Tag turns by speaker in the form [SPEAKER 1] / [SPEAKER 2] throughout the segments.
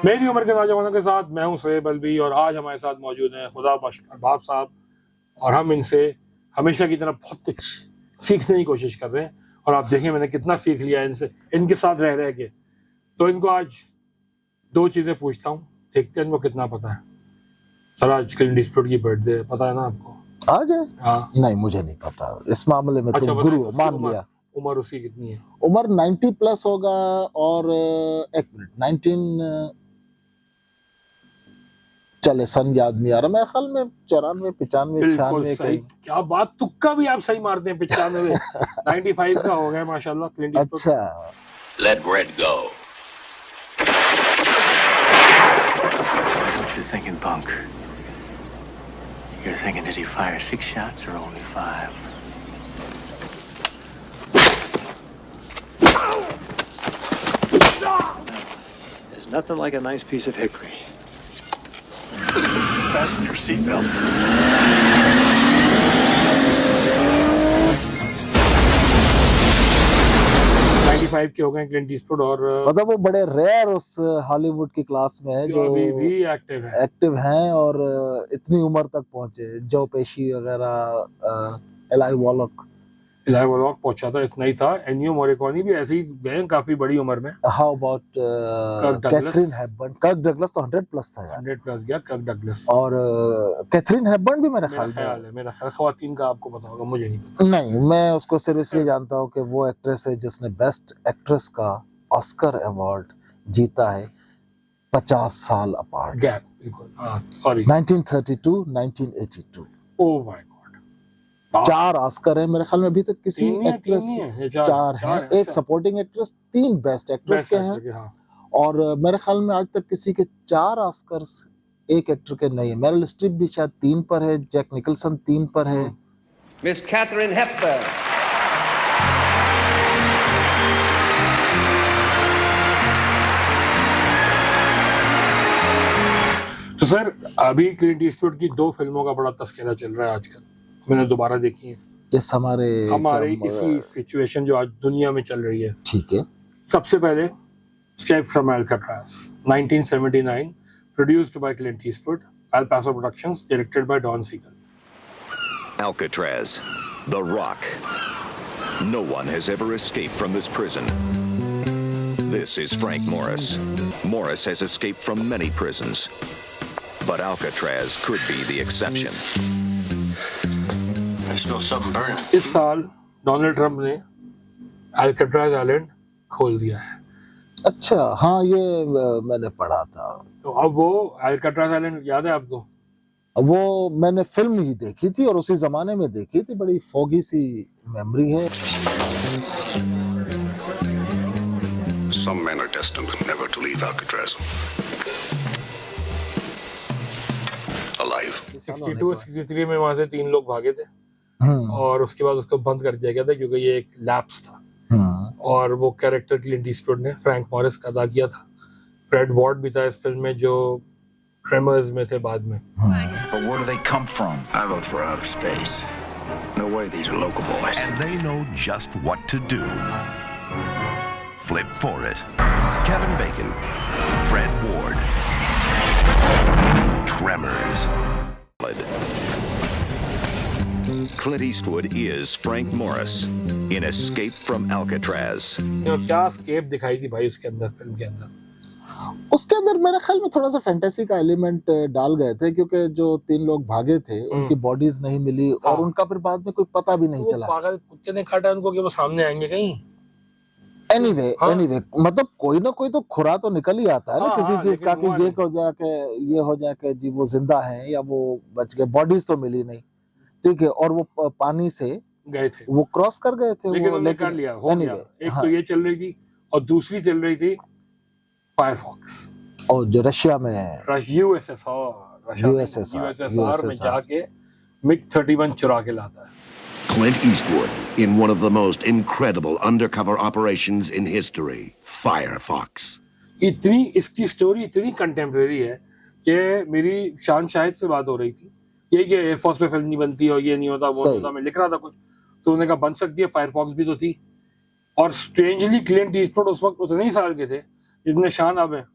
[SPEAKER 1] मेरी उम्र के नौजवानों के साथ मैं हूं सोहेब अलवी और आज हमारे साथ मौजूद हैं खुदा बख्श अरबाब साहब और हम इनसे हमेशा की तरह बहुत कुछ सीखने की कोशिश कर रहे हैं और आप देखें मैंने कितना सीख लिया है इनसे, इनके साथ रह के। तो इनको आज दो चीज़ें पूछता हूँ, देखते हैं इनको कितना पता है। सर आज क्लिंट ईस्टवुड की बर्थडे है, पता है ना आपको?
[SPEAKER 2] आज है?
[SPEAKER 1] हाँ।
[SPEAKER 2] नहीं मुझे नहीं पता, इस मामले में
[SPEAKER 1] अच्छा,
[SPEAKER 2] तुम गुरु हो, मान लिया।
[SPEAKER 1] उम्र उसकी कितनी है?
[SPEAKER 2] उम्र 90 प्लस होगा। और एक मिनट, 19 चले सन याद नहीं आ रहा, मेरे ख्याल में 94 95 96
[SPEAKER 1] सही। क्या बात, तुक्का भी आप सही मारते हैं। 95 95 का हो गया माशाल्लाह क्लिंट ईस्टवुड।
[SPEAKER 2] अच्छा,
[SPEAKER 3] Let Red go.
[SPEAKER 4] What you thinking, punk? You're thinking, did he fire 6 shots or only 5? There's nothing like a nice piece of hickory. Fasten your seatbelt.
[SPEAKER 1] 95 के हो गए क्लिंट ईस्टवुड और
[SPEAKER 2] मतलब वो बड़े रेयर उस Hollywood की क्लास में है जो
[SPEAKER 1] अभी भी एक्टिव
[SPEAKER 2] हैं और इतनी उम्र तक पहुंचे। जो पेशी वगैरह, एलाई वॉलक
[SPEAKER 1] पहुंचा था, इतना ही था। एनियो मोरिकोनी भी ऐसे ही गए काफी बड़ी उम्र में।
[SPEAKER 2] How about Katharine Hepburn? Kirk Douglas तो 100 प्लस था यार।
[SPEAKER 1] 100 प्लस गया कर्क डगलस।
[SPEAKER 2] और कैथरीन हेपबर्न भी मेरा ख्याल
[SPEAKER 1] है। मेरा ख्याल ख्वातीन का आपको पता होगा, मुझे नहीं पता।
[SPEAKER 2] नहीं, मैं उसको सिर्फ इसलिए जानता हूँ कि वो एक्ट्रेस है जिसने बेस्ट एक्ट्रेस का ऑस्कर अवार्ड जीता है 50 साल अपार्ट।
[SPEAKER 1] गैप, बिल्कुल। हाँ, sorry,
[SPEAKER 2] 1932 1982।
[SPEAKER 1] Oh my God,
[SPEAKER 2] 4 Oscar है मेरे ख्याल में अभी तक किसी एक्ट्रेस
[SPEAKER 1] के।
[SPEAKER 2] 4 हैं, एक सपोर्टिंग एक्ट्रेस, 3 बेस्ट एक्ट्रेस के हैं। और मेरे ख्याल में आज तक किसी के 4 ऑस्कर्स एक एक्टर के नहीं है। मेरिल स्ट्रीप भी शायद 3 पर है, जैक निकलसन 3 पर है।
[SPEAKER 5] Miss Katharine Hepburn.
[SPEAKER 1] तो सर अभी क्लिंट ईस्टवुड की 2 फिल्मों का बड़ा तस्करा चल रहा है आजकल, मैंने दोबारा देखी है।
[SPEAKER 2] इस हमारे
[SPEAKER 1] इसी सिचुएशन जो आज दुनिया में चल रही है।
[SPEAKER 2] ठीक है।
[SPEAKER 1] सबसे पहले escape from Alcatraz 1979, produced by Clint Eastwood, El Paso Productions, directed by Don Siegel.
[SPEAKER 3] Alcatraz, The Rock. No one has ever escaped from this prison. This is Frank Morris. Morris has escaped from many prisons, but Alcatraz could be the exception.
[SPEAKER 4] I smell something burning.
[SPEAKER 1] इस साल Donald Trump ने Alcatraz island खोल दिया है।
[SPEAKER 2] अच्छा, हाँ, ये मैंने पढ़ा था।
[SPEAKER 1] तो अब वो अल्काट्राज़ आइलैंड याद है आपको?
[SPEAKER 2] वो मैंने फिल्म ही देखी थी और उसी जमाने में देखी थी, बड़ी फोगी सी मेमोरी है।
[SPEAKER 6] Some men are destined never to leave Alcatraz alive.
[SPEAKER 1] 62-63 में वहां से 3 लोग भागे थे और उसके बाद उसको बंद कर दिया गया था क्योंकि ये एक लैप्स था। और वो कैरेक्टर क्लिंट ईस्टवुड ने फ्रैंक मॉरिस का अदा किया था। फ्रेड वॉर्ड भी था इस फिल्म में जो ट्रेमर्स में थे बाद में।
[SPEAKER 7] But where do they come from?
[SPEAKER 4] I vote for outer space. No way these are local boys.
[SPEAKER 8] And they know just what to do. Flip for it. Kevin Bacon, Fred Ward, Tremors.
[SPEAKER 3] Clint Eastwood is Frank Morris in Escape from Alcatraz.
[SPEAKER 1] क्या escape दिखाई थी भाई उसके अंदर, film के अंदर।
[SPEAKER 2] उसके अंदर मेरे ख्याल में थोड़ा सा फैंटेसी का एलिमेंट डाल गए थे क्योंकि जो 3 लोग भागे थे उनकी बॉडीज नहीं मिली और उनका फिर बाद में कोई पता भी नहीं चला।
[SPEAKER 1] पागल कुत्ते ने काटा उनको कि वो सामने आएंगे कहीं।
[SPEAKER 2] एनीवे मतलब कोई ना कोई तो खुरा तो निकल ही आता है ना किसी चीज का कि ये हो जाए कि जी वो जिंदा है या वो बच गए। बॉडीज तो मिली नहीं, ठीक है। और वो पानी से
[SPEAKER 1] गए थे,
[SPEAKER 2] वो क्रॉस कर गए थे,
[SPEAKER 1] लेकिन उन्होंने कर लिया, हो गया। एक तो ये चल रही थी और दूसरी चल रही थी फायरफॉक्स,
[SPEAKER 2] और जो रशिया में
[SPEAKER 1] यूएसएसआर में जाके मिग 31 चुरा के लाता है।
[SPEAKER 8] Clint Eastwood in one of the most incredible undercover operations in history, Firefox.
[SPEAKER 1] इतनी इसकी स्टोरी इतनी कंटेम्परेरी है कि मेरी शान शाहिद से बात हो रही थी, ये कि एयरफोर्स में फिल्म नहीं बनती और ये नहीं होता वो होता, मैं लिख रहा था कुछ तो उन्होंने कहा बन सकती है, फायरफॉक्स भी तो थी। और स्ट्रेंजली क्लिंट ईस्टवुड उस वक्त उतने ही साल के थे जितने शान अब हैं,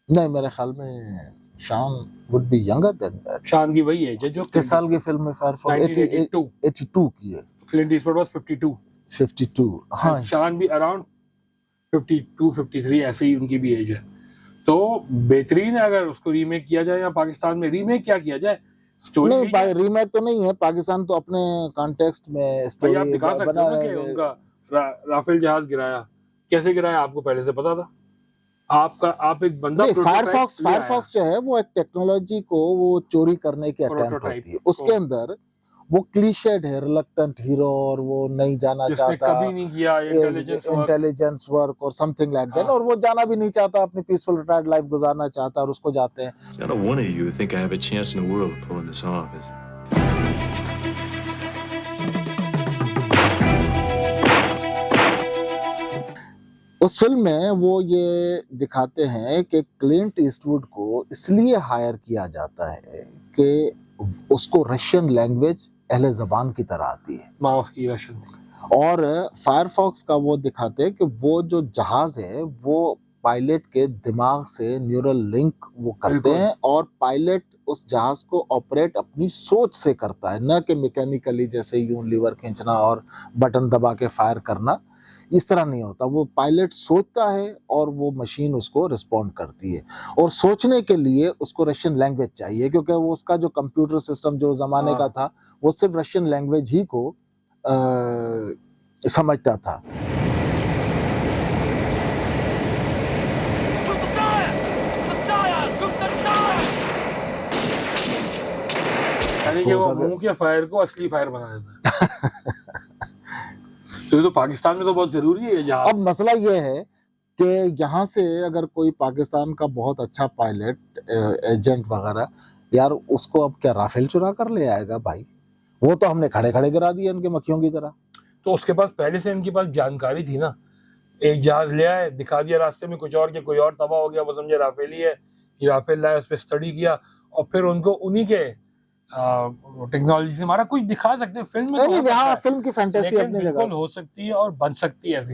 [SPEAKER 2] नहीं, मेरे ख्याल में शान would be younger than that.
[SPEAKER 1] शान की वही एज है जो
[SPEAKER 2] किस साल की फिल्म में फायरफॉक्स?
[SPEAKER 1] 1982
[SPEAKER 2] 82 की है।
[SPEAKER 1] क्लिंट ईस्टवुड वाज 52
[SPEAKER 2] 52 हाँ।
[SPEAKER 1] शान भी अराउंड 52 53 ऐसे ही उनकी भी एज है। तो बेहतरीन है अगर उसको रीमेक किया जाए, या पाकिस्तान में रीमेक क्या किया जाए, स्टोरी
[SPEAKER 2] नहीं, रीमेक तो नहीं है, पाकिस्तान तो अपने कॉन्टेक्स्ट में
[SPEAKER 1] भाई आप
[SPEAKER 2] स्टोरी
[SPEAKER 1] दिखा सकते
[SPEAKER 2] बना
[SPEAKER 1] हो ना
[SPEAKER 2] रहे
[SPEAKER 1] कि
[SPEAKER 2] हैं।
[SPEAKER 1] उनका राफेल जहाज गिराया, कैसे गिराया आपको पहले से पता था? आप एक बंदा
[SPEAKER 2] नहीं,
[SPEAKER 1] prototype ले आया।
[SPEAKER 2] फायरफॉक्स जो है वो एक टेक्नोलॉजी को वो चोरी करने की अटेम्प्ट
[SPEAKER 1] Prototype
[SPEAKER 2] होती है। उसके
[SPEAKER 1] को।
[SPEAKER 2] अंदर वो क्लीशेड है, रिलक्टेंट हीरो, और वो नहीं जाना
[SPEAKER 1] जिसने
[SPEAKER 2] चाहता,
[SPEAKER 1] कभी नहीं किया
[SPEAKER 2] इंटेलिजेंस वर्क और समथिंग लाइक दैट,
[SPEAKER 1] हाँ।
[SPEAKER 2] और वो जाना भी नहीं चाहता, अपनी पीसफुल रिटायर्ड लाइफ गुजारना चाहता, और उसको जाते हैं।
[SPEAKER 9] Not a one of you think I have a chance in the world of pulling this off, is it?
[SPEAKER 2] उस फिल्म में वो ये दिखाते हैं कि क्लिंट ईस्टवुड को इसलिए हायर किया जाता है कि उसको रशियन लैंग्वेज अहले ज़बान की तरह आती है,
[SPEAKER 1] माउस की रशन थी।
[SPEAKER 2] और फायरफॉक्स का वो दिखाते हैं कि वो जो जहाज है वो पायलट के दिमाग से न्यूरल लिंक वो करते
[SPEAKER 1] बिल्कुल।
[SPEAKER 2] हैं, और पायलट उस जहाज को ऑपरेट अपनी सोच से करता है, न कि मैकेनिकली जैसे यूं लीवर खींचना और बटन दबा के फायर करना। इस तरह नहीं होता, वो पायलट सोचता है और वो मशीन उसको रिस्पॉन्ड करती है, और सोचने के लिए उसको रशियन लैंग्वेज चाहिए, क्योंकि वो उसका जो कंप्यूटर सिस्टम जो जमाने का था वो सिर्फ रशियन लैंग्वेज ही को समझता था।
[SPEAKER 1] यानी कि वो मुंह के फायर को असली फायर बना देता है। तो ये तो पाकिस्तान में तो बहुत जरूरी है जहाज।
[SPEAKER 2] अब मसला ये है कि यहाँ से अगर कोई पाकिस्तान का बहुत अच्छा पायलट एजेंट वगैरह, यार उसको अब क्या राफेल चुरा कर ले आएगा भाई? वो तो हमने खड़े खड़े गिरा दिए उनके मक्खियों की तरह।
[SPEAKER 1] तो उसके पास पहले से इनके पास जानकारी थी ना, एक जहाज ले आए, दिखा दिया रास्ते में कुछ और, के कोई और तबाह हो गया, वो समझे राफेल ही है, ये राफेल लाए, उस पर स्टडी किया, और फिर उनको उन्हीं के टेक्नोलॉजी से मारा। कुछ दिखा सकते हैं फिल्म में,
[SPEAKER 2] नहीं, यहाँ फिल्म की फैंटेसी
[SPEAKER 1] लेकिन
[SPEAKER 2] अपनी
[SPEAKER 1] बिल्कुल
[SPEAKER 2] जगह।
[SPEAKER 1] हो सकती है और बन सकती है ऐसी।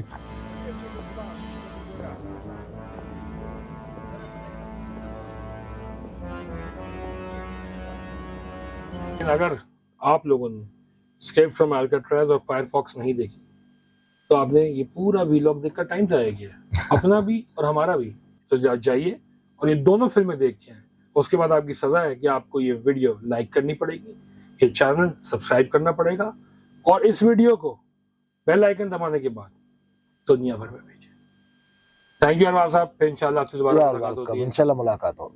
[SPEAKER 1] लेकिन अगर आप लोगों ने एस्केप फ्रॉम अल्काट्राज़ और फायरफॉक्स नहीं देखी, तो आपने ये पूरा व्लॉग देखकर टाइम जाया किया, अपना भी और हमारा भी। तो जाइए और ये दोनों फिल्में देख के आए। उसके बाद आपकी सजा है कि आपको ये वीडियो लाइक करनी पड़ेगी, ये चैनल सब्सक्राइब करना पड़ेगा, और इस वीडियो को बेल आइकन दबाने के बाद दुनिया भर में भेजें। थैंक यू अरबाज साहब, फिर इंशाल्लाह आपसे दोबारा मुलाकात होती है।
[SPEAKER 2] इंशाल्लाह मुलाकात हो।